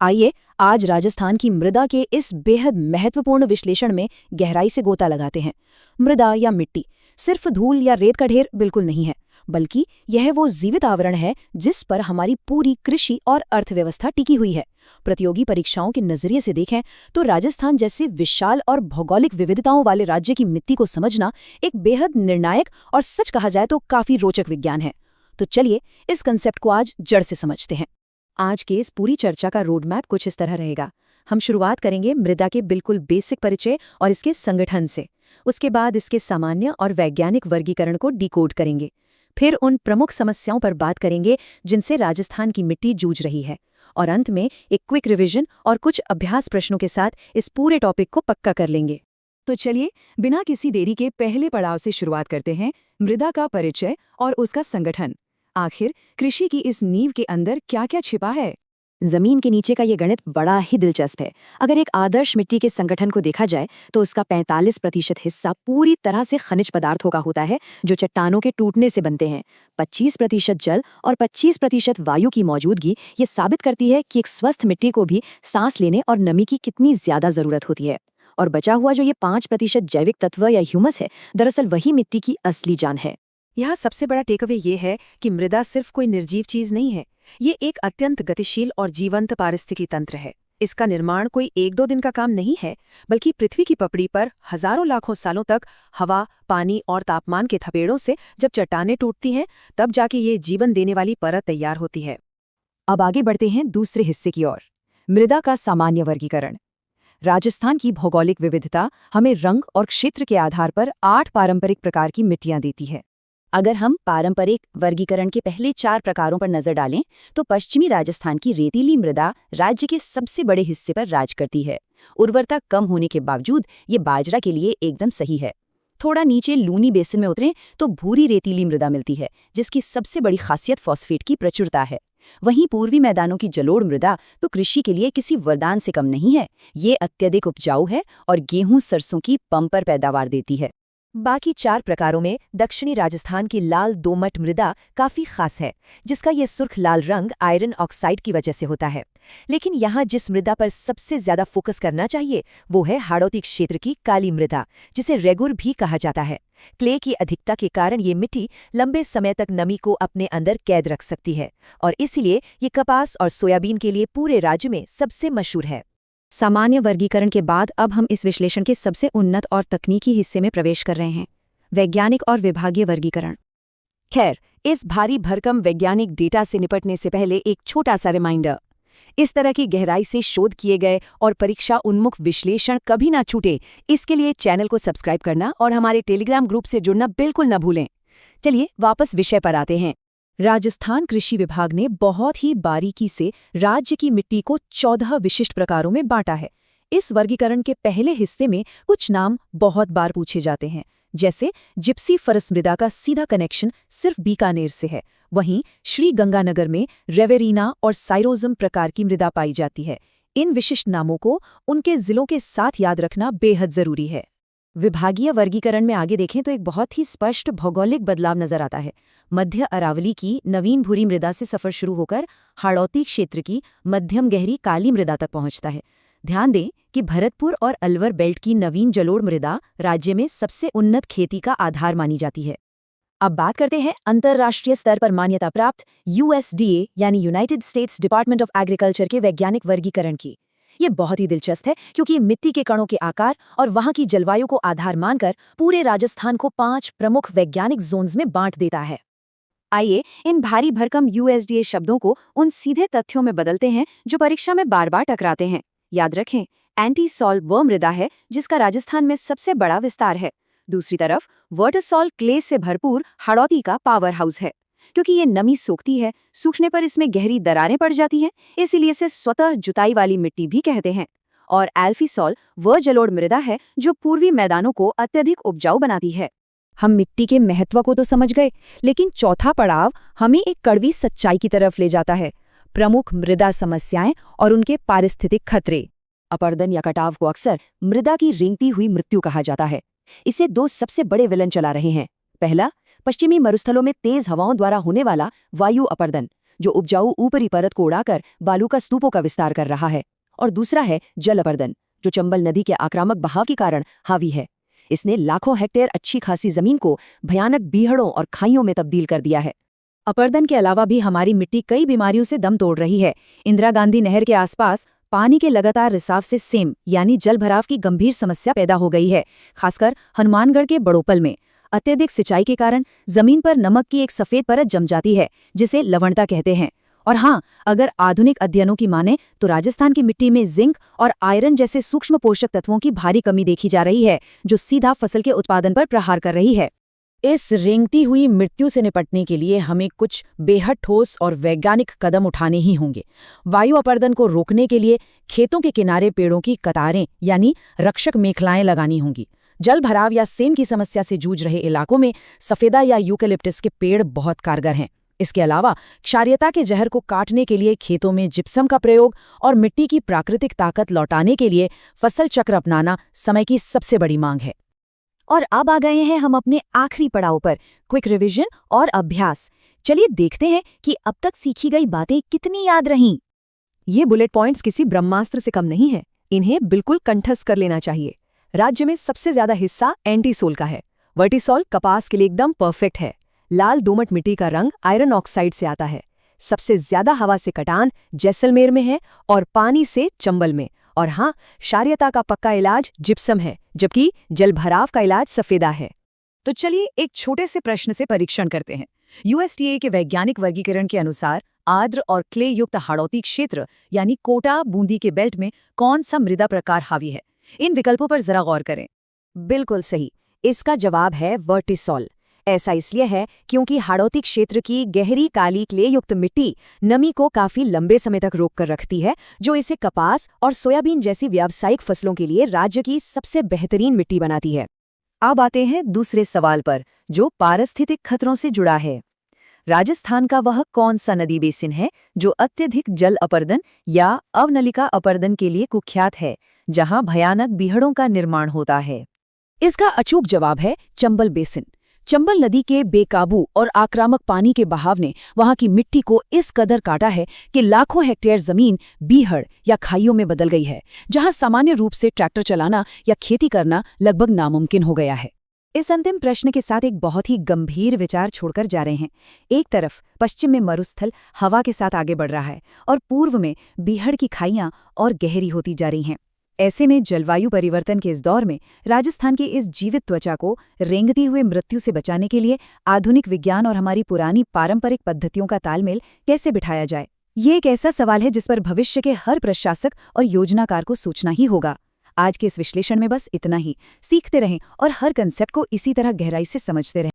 आइए आज राजस्थान की मृदा के इस बेहद महत्वपूर्ण विश्लेषण में गहराई से गोता लगाते हैं। मृदा या मिट्टी सिर्फ धूल या रेत का ढेर बिल्कुल नहीं है, बल्कि यह वो जीवित आवरण है जिस पर हमारी पूरी कृषि और अर्थव्यवस्था टिकी हुई है। प्रतियोगी परीक्षाओं के नजरिए से देखें तो राजस्थान जैसे विशाल और भौगोलिक विविधताओं वाले राज्य की मिट्टी को समझना एक बेहद निर्णायक और सच कहा जाए तो काफी रोचक विज्ञान है। तो चलिए इस कंसेप्ट को आज जड़ से समझते हैं। आज के इस पूरी चर्चा का रोड मैप कुछ इस तरह रहेगा। हम शुरुआत करेंगे मृदा के बिल्कुल बेसिक परिचय और इसके संगठन से। उसके बाद इसके सामान्य और वैज्ञानिक वर्गीकरण को डिकोड करेंगे। फिर उन प्रमुख समस्याओं पर बात करेंगे जिनसे राजस्थान की मिट्टी जूझ रही है। और अंत में एक क्विक रिवीजन और कुछ अभ्यास प्रश्नों के साथ इस पूरे टॉपिक को पक्का कर लेंगे। तो चलिए बिना किसी देरी के पहले पड़ाव से शुरुआत करते हैं, मृदा का परिचय और उसका संगठन। आखिर कृषि की इस नींव के अंदर क्या क्या छिपा है? जमीन के नीचे का ये गणित बड़ा ही दिलचस्प है। अगर एक आदर्श मिट्टी के संगठन को देखा जाए तो उसका 45% हिस्सा पूरी तरह से खनिज पदार्थों का होता है जो चट्टानों के टूटने से बनते हैं। 25% जल और 25% वायु की मौजूदगी ये साबित करती है कि एक स्वस्थ मिट्टी को भी सांस लेने और नमी की कितनी ज्यादा जरूरत होती है। और बचा हुआ जो ये 5% जैविक तत्व या ह्यूमस है, दरअसल वही मिट्टी की असली जान है। यहाँ सबसे बड़ा टेकअवे ये है कि मृदा सिर्फ कोई निर्जीव चीज नहीं है, ये एक अत्यंत गतिशील और जीवंत पारिस्थितिकी तंत्र है। इसका निर्माण कोई 1-2 दिन का काम नहीं है, बल्कि पृथ्वी की पपड़ी पर हजारों लाखों सालों तक हवा, पानी और तापमान के थपेड़ों से जब चट्टानें टूटती हैं, तब जाके ये जीवन देने वाली परत तैयार होती है। अब आगे बढ़ते हैं दूसरे हिस्से की ओर, मृदा का सामान्य वर्गीकरण। राजस्थान की भौगोलिक विविधता हमें रंग और क्षेत्र के आधार पर 8 पारंपरिक प्रकार की मिट्टियां देती है। अगर हम पारंपरिक वर्गीकरण के पहले 4 प्रकारों पर नजर डालें तो पश्चिमी राजस्थान की रेतीली मृदा राज्य के सबसे बड़े हिस्से पर राज करती है। उर्वरता कम होने के बावजूद ये बाजरा के लिए एकदम सही है। थोड़ा नीचे लूनी बेसिन में उतरें तो भूरी रेतीली मृदा मिलती है, जिसकी सबसे बड़ी खासियत फॉस्फेट की प्रचुरता है। वहीं पूर्वी मैदानों की जलोढ़ मृदा तो कृषि के लिए किसी वरदान से कम नहीं है। ये अत्यधिक उपजाऊ है और गेहूं सरसों की बम्पर पैदावार देती है। बाकी 4 प्रकारों में दक्षिणी राजस्थान की लाल दोमट मृदा काफी खास है, जिसका ये सुर्ख लाल रंग आयरन ऑक्साइड की वजह से होता है। लेकिन यहाँ जिस मृदा पर सबसे ज्यादा फोकस करना चाहिए वो है हाड़ौती क्षेत्र की काली मृदा, जिसे रेगुर भी कहा जाता है। क्ले की अधिकता के कारण ये मिट्टी लंबे समय तक नमी को अपने अंदर कैद रख सकती है और इसीलिए ये कपास और सोयाबीन के लिए पूरे राज्य में सबसे मशहूर है। सामान्य वर्गीकरण के बाद अब हम इस विश्लेषण के सबसे उन्नत और तकनीकी हिस्से में प्रवेश कर रहे हैं, वैज्ञानिक और विभागीय वर्गीकरण। खैर, इस भारी भरकम वैज्ञानिक डेटा से निपटने से पहले एक छोटा सा रिमाइंडर। इस तरह की गहराई से शोध किए गए और परीक्षा उन्मुख विश्लेषण कभी ना छूटे, इसके लिए चैनल को सब्सक्राइब करना और हमारे टेलीग्राम ग्रुप से जुड़ना बिल्कुल न भूलें। चलिए वापस विषय पर आते हैं। राजस्थान कृषि विभाग ने बहुत ही बारीकी से राज्य की मिट्टी को 14 विशिष्ट प्रकारों में बांटा है। इस वर्गीकरण के पहले हिस्से में कुछ नाम बहुत बार पूछे जाते हैं, जैसे जिप्सी फरस मृदा का सीधा कनेक्शन सिर्फ बीकानेर से है। वहीं श्री गंगानगर में रेवेरीना और साइरोजम प्रकार की मृदा पाई जाती है। इन विशिष्ट नामों को उनके जिलों के साथ याद रखना बेहद जरूरी है। विभागीय वर्गीकरण में आगे देखें तो एक बहुत ही स्पष्ट भौगोलिक बदलाव नजर आता है। मध्य अरावली की नवीन भूरी मृदा से सफर शुरू होकर हाड़ौती क्षेत्र की मध्यम गहरी काली मृदा तक पहुंचता है। ध्यान दें कि भरतपुर और अलवर बेल्ट की नवीन जलोढ़ मृदा राज्य में सबसे उन्नत खेती का आधार मानी जाती है। अब बात करते हैं अंतर्राष्ट्रीय स्तर पर मान्यता प्राप्त USDA यानी United states department of agriculture के वैज्ञानिक वर्गीकरण की। ये बहुत ही दिलचस्प है क्योंकि ये मिट्टी के कणों के आकार और वहां की जलवायु को आधार मानकर पूरे राजस्थान को 5 प्रमुख वैज्ञानिक जोन्स में बांट देता है। आइए इन भारी भरकम USDA शब्दों को उन सीधे तथ्यों में बदलते हैं जो परीक्षा में बार बार टकराते हैं। याद रखें, एंटी सॉल वह मृदा है जिसका राजस्थान में सबसे बड़ा विस्तार है। दूसरी तरफ वर्टासॉल क्ले से भरपूर हाड़ौती का पावर हाउस है। क्योंकि ये नमी सोखती है, सूखने पर इसमें गहरी दरारें पड़ जाती हैं, इसीलिए इसे स्वतः जुताई वाली मिट्टी भी कहते हैं। और एल्फीसॉल वह जलोढ़ मृदा है जो पूर्वी मैदानों को अत्यधिक उपजाऊ बनाती है। हम मिट्टी के महत्व को तो समझ गए, लेकिन चौथा पड़ाव हमें एक कड़वी सच्चाई की तरफ ले जाता है, प्रमुख मृदा समस्याएं और उनके पारिस्थितिक खतरे। अपरदन या कटाव को अक्सर मृदा की रेंगती हुई मृत्यु कहा जाता है। इसे 2 सबसे बड़े विलन चला रहे हैं। पहला, पश्चिमी मरुस्थलों में तेज हवाओं द्वारा होने वाला वायु अपरदन, जो उपजाऊ ऊपरी परत को उड़ाकर बालू का स्तूपों का विस्तार कर रहा है। और दूसरा है जल अपर्दन, जो चंबल नदी के आक्रामक बहाव के कारण हावी है। इसने लाखों हेक्टेयर अच्छी खासी जमीन को भयानक बीहड़ों और खाइयों में तब्दील कर दिया है। अपर्दन के अलावा भी हमारी मिट्टी कई बीमारियों से दम तोड़ रही है। इंदिरा गांधी नहर के आसपास पानी के लगातार रिसाव से सेम यानी जल भराव की गंभीर समस्या पैदा हो गई है, खासकर हनुमानगढ़ के बड़ोपल में। अत्यधिक सिंचाई के कारण जमीन पर नमक की एक सफेद परत जम जाती है, जिसे लवणता कहते हैं। और हाँ, अगर आधुनिक अध्ययनों की माने तो राजस्थान की मिट्टी में जिंक और आयरन जैसे सूक्ष्म पोषक तत्वों की भारी कमी देखी जा रही है, जो सीधा फसल के उत्पादन पर प्रहार कर रही है। इस रेंगती हुई मृत्यु से निपटने के लिए हमें कुछ बेहद ठोस और वैज्ञानिक कदम उठाने ही होंगे। वायु अपर्दन को रोकने के लिए खेतों के किनारे पेड़ों की कतारें यानी रक्षक मेखलाएं लगानी होंगी। जल भराव या सेम की समस्या से जूझ रहे इलाकों में सफेदा या यूकेलिप्टस के पेड़ बहुत कारगर हैं। इसके अलावा क्षारीयता के जहर को काटने के लिए खेतों में जिप्सम का प्रयोग और मिट्टी की प्राकृतिक ताकत लौटाने के लिए फसल चक्र अपनाना समय की सबसे बड़ी मांग है। और अब आ गए हैं हम अपने आखिरी पड़ाव पर, क्विक रिवीजन और अभ्यास। चलिए देखते हैं कि अब तक सीखी गई बातें कितनी याद रहीं। ये बुलेट पॉइंट्स किसी ब्रह्मास्त्र से कम नहीं है, इन्हें बिल्कुल कंठस्थ कर लेना चाहिए। राज्य में सबसे ज्यादा हिस्सा एंटीसोल का है। वर्टिसोल कपास के लिए एकदम परफेक्ट है। लाल दोमट मिट्टी का रंग आयरन ऑक्साइड से आता है। सबसे ज्यादा हवा से कटान जैसलमेर में है और पानी से चंबल में। और हाँ, क्षारीयता का पक्का इलाज जिप्सम है, जबकि जलभराव का इलाज सफेदा है। तो चलिए एक छोटे से प्रश्न से परीक्षण करते हैं। USDA के वैज्ञानिक वर्गीकरण के अनुसार आर्द्र और क्ले युक्त हाड़ौती क्षेत्र यानी कोटा बूंदी के बेल्ट में कौन सा मृदा प्रकार हावी है? इन विकल्पों पर जरा गौर करें। बिल्कुल सही, इसका जवाब है वर्टिसोल। ऐसा इसलिए है क्योंकि हाड़ौती क्षेत्र की गहरी काली क्ले युक्त मिट्टी नमी को काफी लंबे समय तक रोक कर रखती है, जो इसे कपास और सोयाबीन जैसी व्यावसायिक फसलों के लिए राज्य की सबसे बेहतरीन मिट्टी बनाती है। अब आते हैं दूसरे सवाल पर, जो पारिस्थितिक खतरों से जुड़ा है। राजस्थान का वह कौन सा नदी बेसिन है जो अत्यधिक जल अपर्दन या अवनलिका अपर्दन के लिए कुख्यात है, जहां भयानक बीहड़ों का निर्माण होता है? इसका अचूक जवाब है चंबल बेसिन। चंबल नदी के बेकाबू और आक्रामक पानी के बहाव ने वहां की मिट्टी को इस कदर काटा है कि लाखों हेक्टेयर जमीन बीहड़ या खाइयों में बदल गई है, जहां सामान्य रूप से ट्रैक्टर चलाना या खेती करना लगभग नामुमकिन हो गया है। इस अंतिम प्रश्न के साथ एक बहुत ही गंभीर विचार छोड़कर जा रहे हैं। एक तरफ पश्चिम में मरुस्थल हवा के साथ आगे बढ़ रहा है और पूर्व में बीहड़ की खाइयां और गहरी होती जा रही हैं। ऐसे में जलवायु परिवर्तन के इस दौर में राजस्थान की इस जीवित त्वचा को रेंगती हुए मृत्यु से बचाने के लिए आधुनिक विज्ञान और हमारी पुरानी पारंपरिक पद्धतियों का तालमेल कैसे बिठाया जाए? ये एक ऐसा सवाल है जिस पर भविष्य के हर प्रशासक और योजनाकार को सोचना ही होगा। आज के इस विश्लेषण में बस इतना ही। सीखते रहें और हर कंसेप्ट को इसी तरह गहराई से समझते रहें।